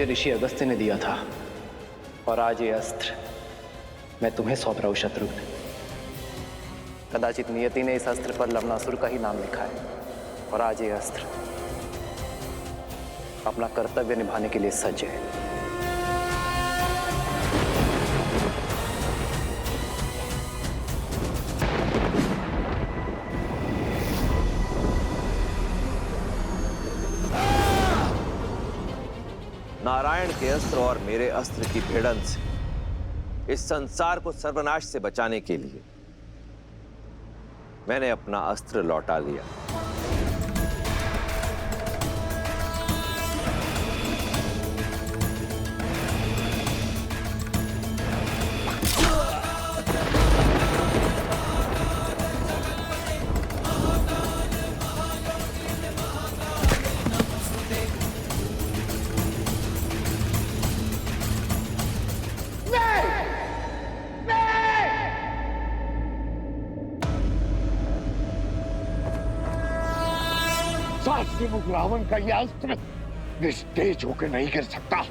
ऋषि अगस्त्य ने दिया था, और आज ये अस्त्र मैं तुम्हें सौंप रहा हूं शत्रुघ्न। कदाचित नियति ने इस अस्त्र पर लवणासुर का ही नाम लिखा है, और आज ये अस्त्र अपना कर्तव्य निभाने के लिए सज्ज है। नारायण के अस्त्र और मेरे अस्त्र की भिड़ंत से इस संसार को सर्वनाश से बचाने के लिए मैंने अपना अस्त्र लौटा लिया। मुख रावण का यह अस्त्र निस्तेज होकर नहीं गिर सकता।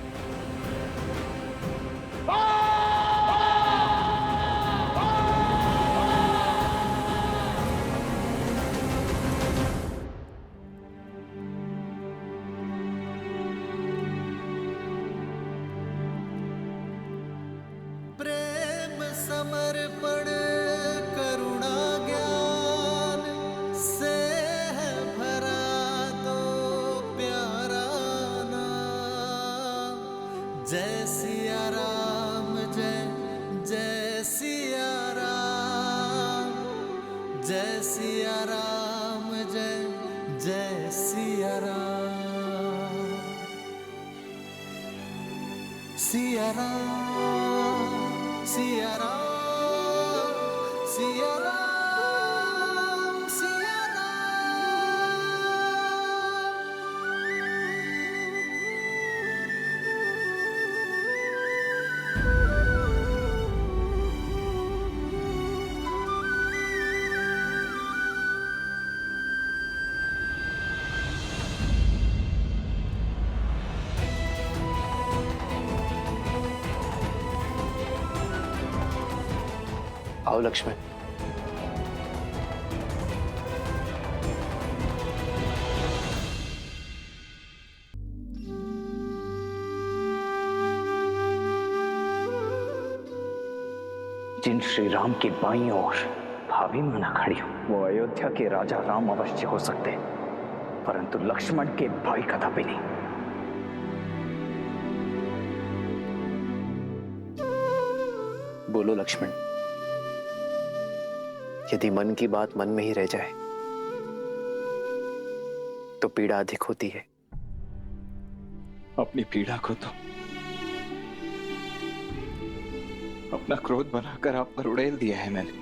प्रेम समर्पण करुणा ज्ञान से है भरा दो प्यारा नाम। जय सिया राम, जय जय सिया राम, जय सिया राम, जय जय सिया राम। सिया राम, सिया राम, सिया राम, सिया राम। आओ लक्ष्मण। जिन श्री राम की बाईं ओर भाभी माना खड़ी हो, वो अयोध्या के राजा राम अवश्य हो सकते, परंतु लक्ष्मण के भाई कदापि नहीं। बोलो लक्ष्मण, यदि मन की बात मन में ही रह जाए तो पीड़ा अधिक होती है। अपनी पीड़ा को तो अपना क्रोध बनाकर आप पर उड़ेल दिया है मैंने।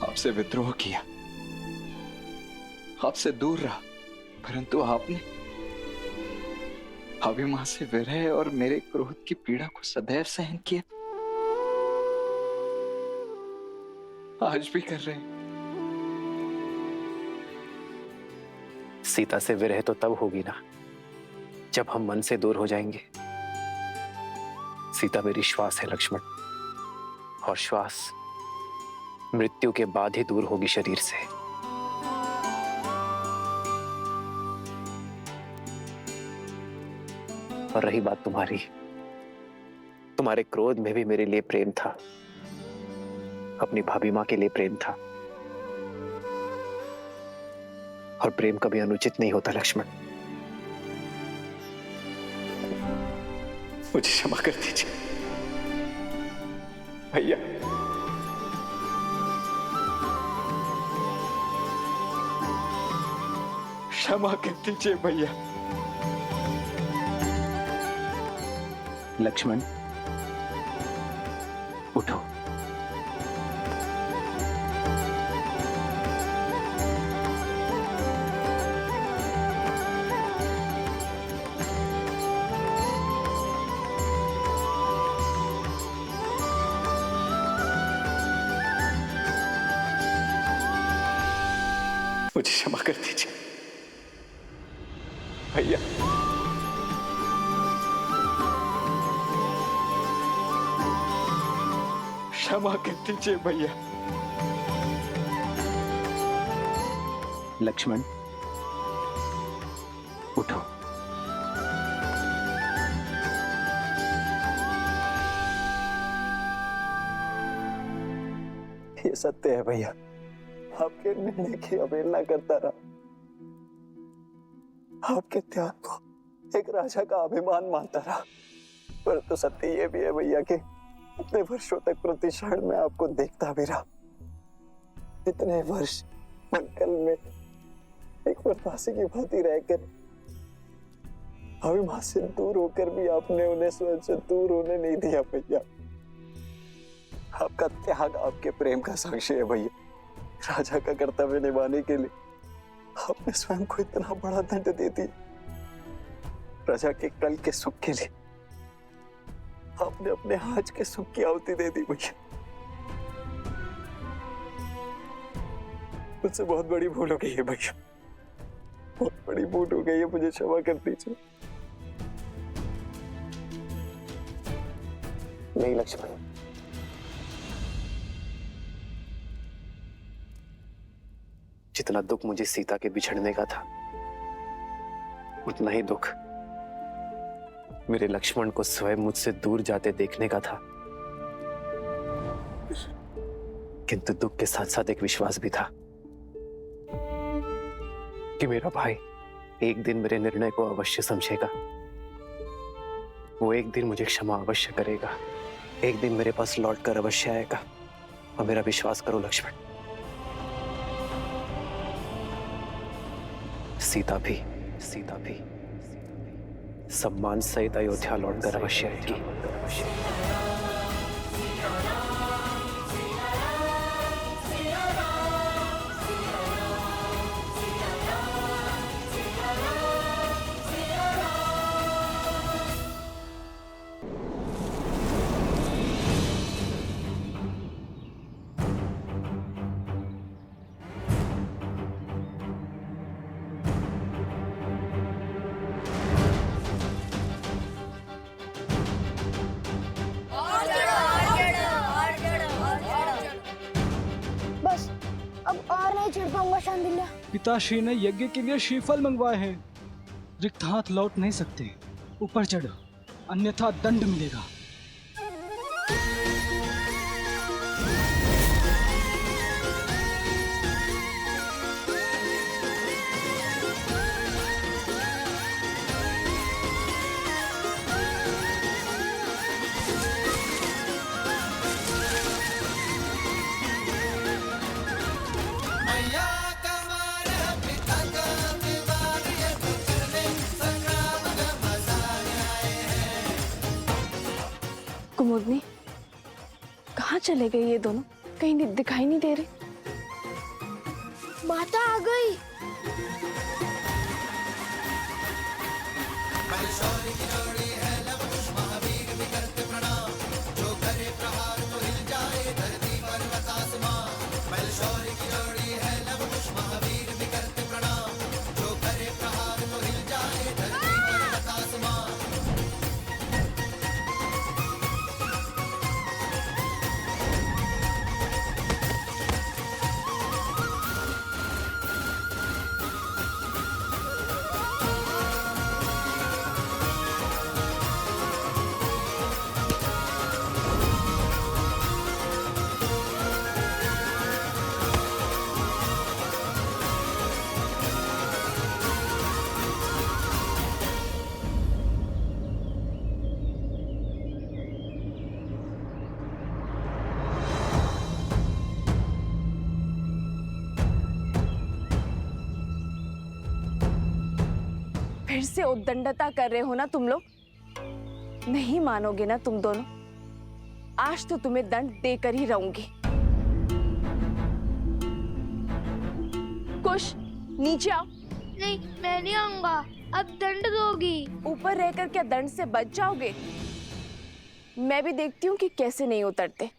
आपसे विद्रोह किया, आपसे दूर रहा, परंतु आपने अभिमान से विरह और मेरे क्रोध की पीड़ा को सदैव सहन किया। आज भी कर रहे हैं। सीता से विरह तो तब होगी ना जब हम मन से दूर हो जाएंगे। सीता मेरी श्वास है लक्ष्मण, और श्वास मृत्यु के बाद ही दूर होगी शरीर से। और रही बात तुम्हारी, तुम्हारे क्रोध में भी मेरे लिए प्रेम था, अपनी भाभी मां के लिए प्रेम था, और प्रेम कभी अनुचित नहीं होता लक्ष्मण। मुझे क्षमा कर दीजिए भैया। क्षमा कर दीजिए भैया। लक्ष्मण उठो। मुझे क्षमा कर दीजिए भैया। क्षमा कर दीजिए भैया। लक्ष्मण, उठो। ये सत्य है भैया, आपके निर्णय की अवहेलना करता रहा। आपके त्याग को एक राजा का अभिमान मानता रहा। पर तो सत्य ये भी है भैया कि इतने वर्षों तक प्रतिक्षण में आपको देखता भी रहा। इतने वर्ष मंगल में एक प्रवासी की भांति रहकर अभिमान से दूर होकर भी आपने उन्हें स्वयं से दूर होने नहीं दिया भैया। आपका त्याग आपके प्रेम का साक्षी है भैया। राजा का कर्तव्य निभाने के लिए आपने स्वयं को इतना बड़ा दंड दे दिया। प्रजा के कल के सुख के लिए आपने अपने आज के सुख की आहुति दे दी भैया। मुझसे बहुत बड़ी भूल हो गई है भैया, बहुत बड़ी भूल हो गई है, मुझे क्षमा कर दीजिए। नहीं लक्ष्मण, जितना दुख मुझे सीता के बिछड़ने का था, उतना ही दुख मेरे लक्ष्मण को स्वयं मुझसे दूर जाते देखने का था। किंतु दुख के साथ साथ एक विश्वास भी था कि मेरा भाई एक दिन मेरे निर्णय को अवश्य समझेगा। वो एक दिन मुझे क्षमा अवश्य करेगा, एक दिन मेरे पास लौटकर अवश्य आएगा। और मेरा विश्वास करो लक्ष्मण, सीता भी सम्मान सहित अयोध्या लौटकर अवश्य आएगी। पिताश्री ने यज्ञ के लिए श्रीफल मंगवाए हैं। रिक्त हाथ लौट नहीं सकते। ऊपर चढ़ो, अन्यथा दंड मिलेगा। कुमुदनी, कहाँ चले गए ये दोनों? कहीं दिखाई नहीं दे रहे। माता आ गई। फिर से उद्दंडता कर रहे हो ना तुम लोग? नहीं मानोगे ना तुम दोनों? आज तो तुम्हें दंड देकर ही रहूंगी। कुश, नीचे आओ। नहीं, मैं नहीं आऊंगा। अब दंड दोगी। ऊपर रहकर क्या दंड से बच जाओगे? मैं भी देखती हूँ कि कैसे नहीं उतरते।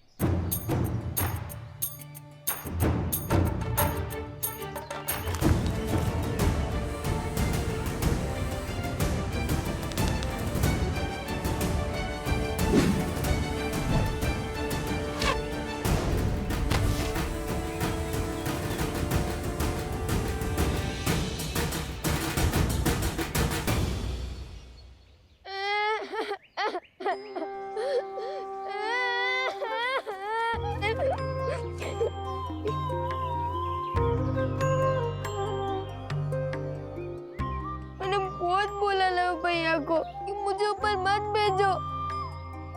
मैंने बहुत बोला ना भैया को कि मुझे ऊपर मत भेजो,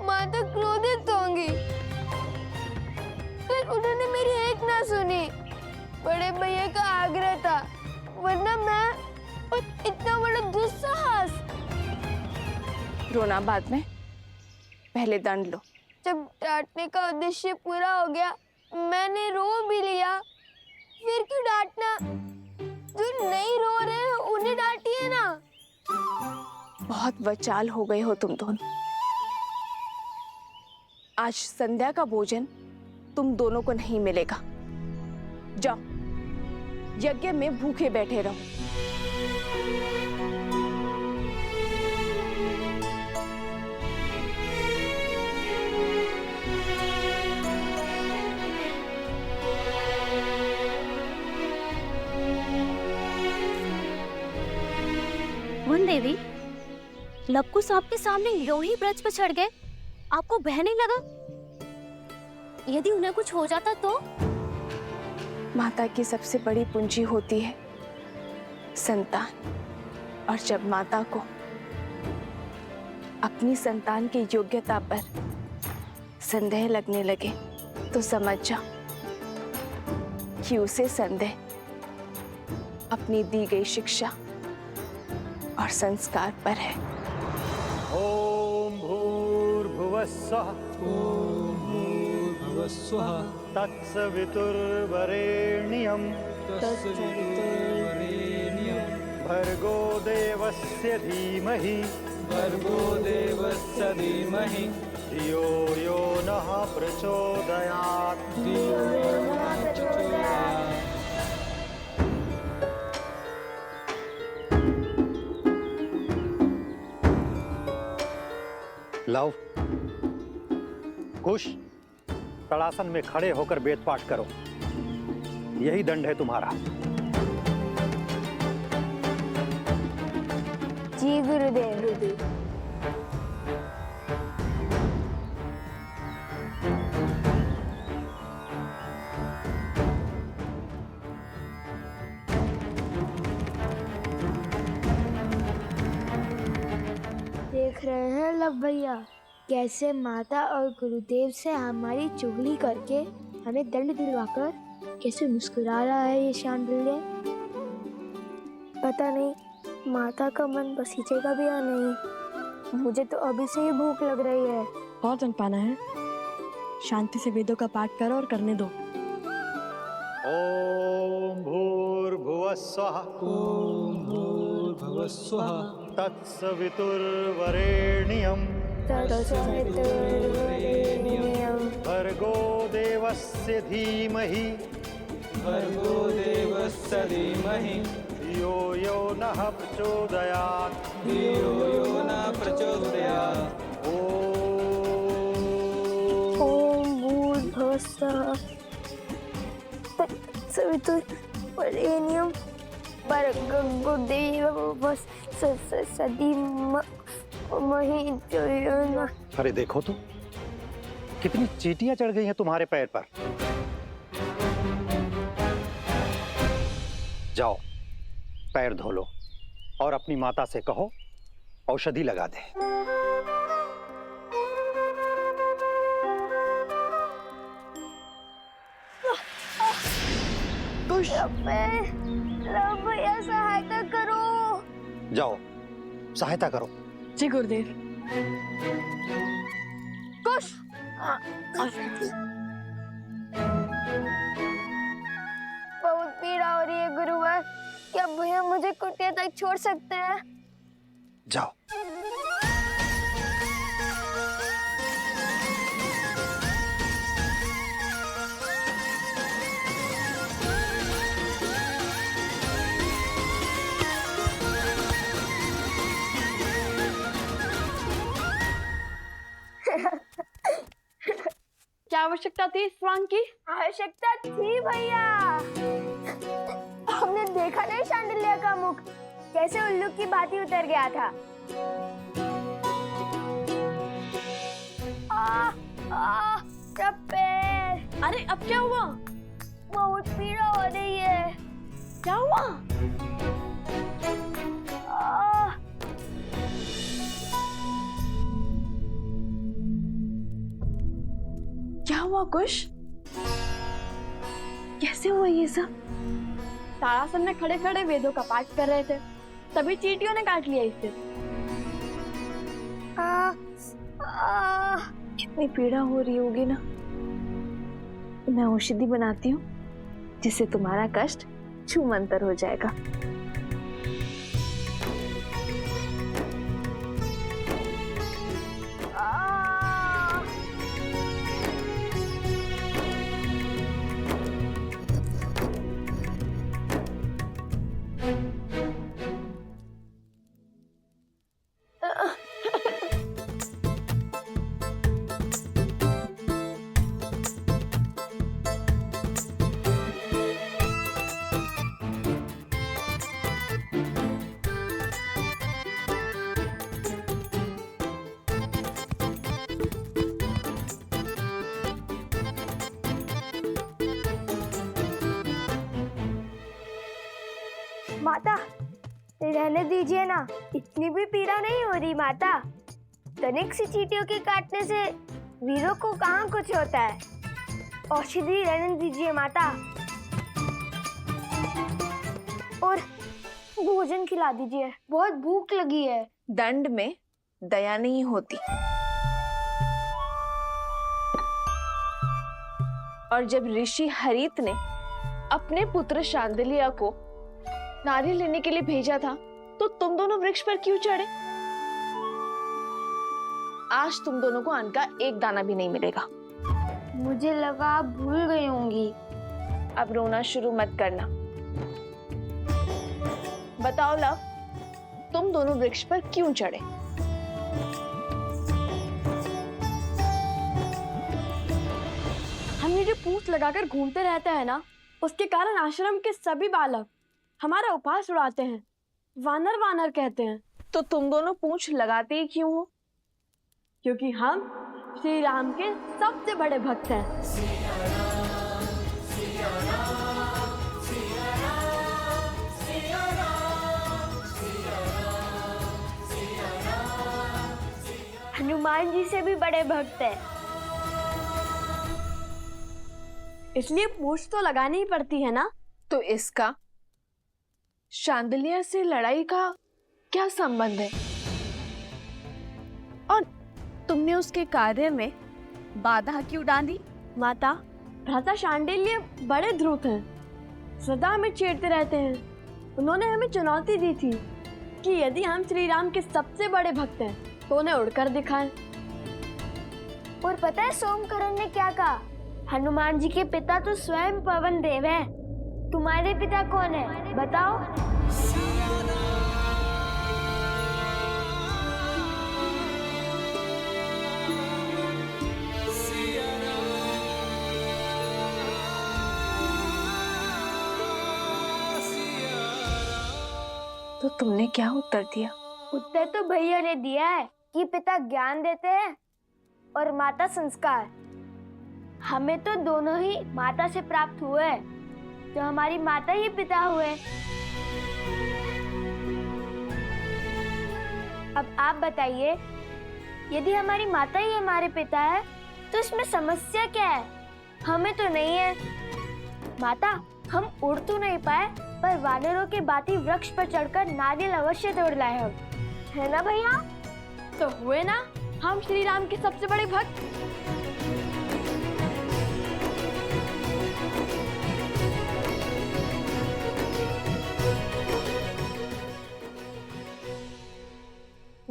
माता क्रोधित होंगी। फिर उन्होंने मेरी एक ना सुनी। बड़े भैया का आग्रह था, वरना मैं और इतना बड़ा दुस्साहस। रोना बाद में, पहले दंड लो। जब डांटने का उद्देश्य पूरा हो गया, मैंने रो भी लिया। फिर क्यों डांटना? जो नहीं रो रहे हैं उन्हें डांटिए ना। बहुत बचाल हो गए हो तुम दोनों। आज संध्या का भोजन तुम दोनों को नहीं मिलेगा। जाओ, यज्ञ में भूखे बैठे रहो। वन देवी, लवकुश आपके सामने यूं ही ब्रज पर चढ़ गए, आपको भय नहीं लगा? यदि उन्हें कुछ हो जाता तो? माता की सबसे बड़ी पूंजी होती है संतान, और जब माता को अपनी संतान की योग्यता पर संदेह लगने लगे तो समझ जाओ कि उसे संदेह अपनी दी गई शिक्षा और संस्कार पर है। ओम भूर्भुवस्सुः तत्सवितुर्वरेण्यं भर्गो देवस्य धीमहि धियो यो नः प्रचोदयात्। लव, कुश, तड़ासन में खड़े होकर वेद पाठ करो। यही दंड है तुम्हारा। जी गुरुदेव। देख रहे हैं लव भैया, कैसे माता और गुरुदेव से हमारी चुगली करके हमें दंड दिलवाकर कैसे मुस्कुरा रहा है ये शांडिल्य। पता नहीं माता का मन बसीजेगा भी या नहीं। मुझे तो अभी से ही भूख लग रही है। और जन पाना है, शांति से वेदों का पाठ करो और करने दो। ओम भूर्भुवस्सुः तत्सवितुर्वरेण्यं भर्गो देवस्य धीमहि धियो यो नः प्रचोदयात्। ओम भूर्भुवस्सुः तत्सवितुर्वरेण्यं भर्गो देवस्य धीमहि धियो यो नः। अरे देखो तो, कितनी चींटियां चढ़ गई हैं तुम्हारे पैर पर। जाओ, पैर धो लो और अपनी माता से कहो औषधि लगा दे। भैया सहायता करो। जाओ, सहायता करो। जी गुरुदेव। कुश, बहुत पीड़ा हो रही है गुरुवर। क्या भैया मुझे कुटिया तक छोड़ सकते हैं? जाओ। क्या आवश्यकता थी इस स्वांग की? आवश्यकता थी भैया। हमने देखा नहीं शांडिल्य का मुख कैसे उल्लू की भांति उतर गया था। सब पैर। अरे अब क्या हुआ? बहुत पीड़ा हो रही है। क्या हुआ? आह, क्या हुआ कुश? कैसे हुआ ये सब? तारासन में खड़े खड़े वेदों का पाठ कर रहे थे, तभी चींटियों ने काट लिया इसे। कितनी पीड़ा हो रही होगी ना। मैं औषधि बनाती हूँ जिससे तुम्हारा कष्ट छूमंतर हो जाएगा। माता, रहने दीजिए ना, इतनी भी पीड़ा नहीं हो रही माता। तनिक सी चींटियों के काटने से वीरों को कहाँ कुछ होता है। औषधि रहने दीजिए माता, और भोजन खिला दीजिए, बहुत भूख लगी है। दंड में दया नहीं होती। और जब ऋषि हरित ने अपने पुत्र शांडिल्य को नारियल लेने के लिए भेजा था, तो तुम दोनों वृक्ष पर क्यों चढ़े? आज तुम दोनों को अन्न का एक दाना भी नहीं मिलेगा। मुझे लगा आप भूल गई होंगी। अब रोना शुरू मत करना। बताओ लव, तुम दोनों वृक्ष पर क्यों चढ़े? हम ये जो पूंछ लगाकर घूमते रहते हैं ना, उसके कारण आश्रम के सभी बालक हमारा उपहास उड़ाते हैं, वानर वानर कहते हैं। तो तुम दोनों पूंछ लगाते ही क्यों हो? क्योंकि हम श्री राम के सबसे बड़े भक्त हैं। हनुमान जी से भी बड़े भक्त हैं। इसलिए पूंछ तो लगानी ही पड़ती है ना। तो इसका शांडिल्य से लड़ाई का क्या संबंध है? और तुमने उसके कार्य में बाधा क्यों डाली? माता, भ्राता शांडिल्य बड़े ध्रुत हैं, सदा हमें छेड़ते रहते हैं। उन्होंने हमें चुनौती दी थी कि यदि हम श्री राम के सबसे बड़े भक्त हैं तो उन्हें उड़कर दिखाएं। और पता है सोमकरण ने क्या कहा? हनुमान जी के पिता तो स्वयं पवन देव हैं। तुम्हारे पिता कौन है बताओ? तो तुमने क्या उत्तर दिया? उत्तर तो भैया ने दिया है कि पिता ज्ञान देते हैं और माता संस्कार। हमें तो दोनों ही माता से प्राप्त हुए, तो हमारी माता ही पिता हुए। अब आप बताइए, यदि हमारी माता ही हमारे पिता है तो इसमें समस्या क्या है? हमें तो नहीं है। माता, हम उड़ तो नहीं पाए, पर वानरों के बाती वृक्ष पर चढ़कर नारियल अवश्य तोड़ लाए हम, है ना भैया? तो हुए ना हम श्री राम के सबसे बड़े भक्त।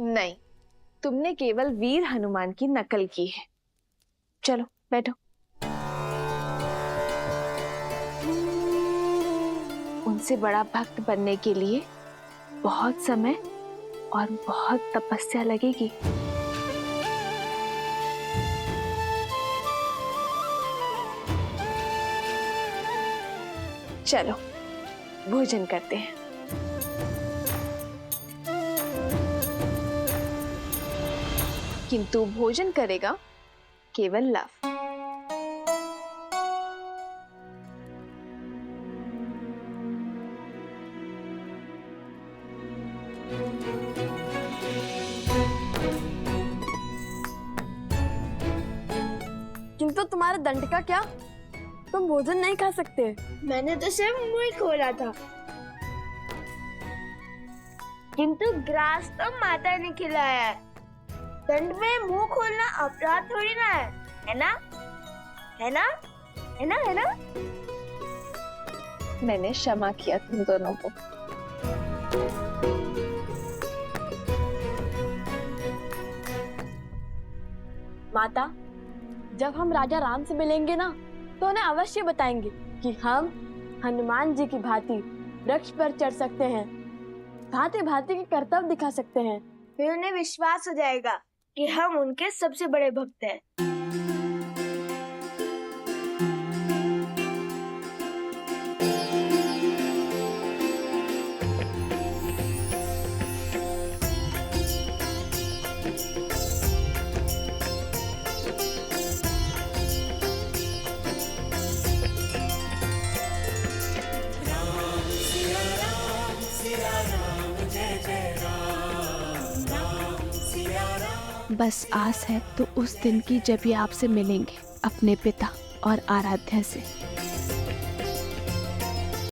नहीं, तुमने केवल वीर हनुमान की नकल की है। चलो बैठो। उनसे बड़ा भक्त बनने के लिए बहुत समय और बहुत तपस्या लगेगी। चलो भोजन करते हैं। किंतु भोजन करेगा केवल लव। किंतु तुम्हारे दंड का क्या? तुम भोजन नहीं खा सकते। मैंने तो सिर्फ मुंह ही खोला था, किंतु ग्रास तो माता ने खिलाया है। दंड में मुंह खोलना अपराध थोड़ी ना है ना? है ना? है ना? है ना? मैंने क्षमा किया तुम दोनों को। माता, जब हम राजा राम से मिलेंगे ना, तो उन्हें अवश्य बताएंगे कि हम हनुमान जी की भांति वृक्ष पर चढ़ सकते हैं, भांति भांति के कर्तव्य दिखा सकते हैं। फिर उन्हें विश्वास हो जाएगा कि हम उनके सबसे बड़े भक्त हैं। बस आस है तो उस दिन की जब ये आपसे मिलेंगे, अपने पिता और आराध्या से।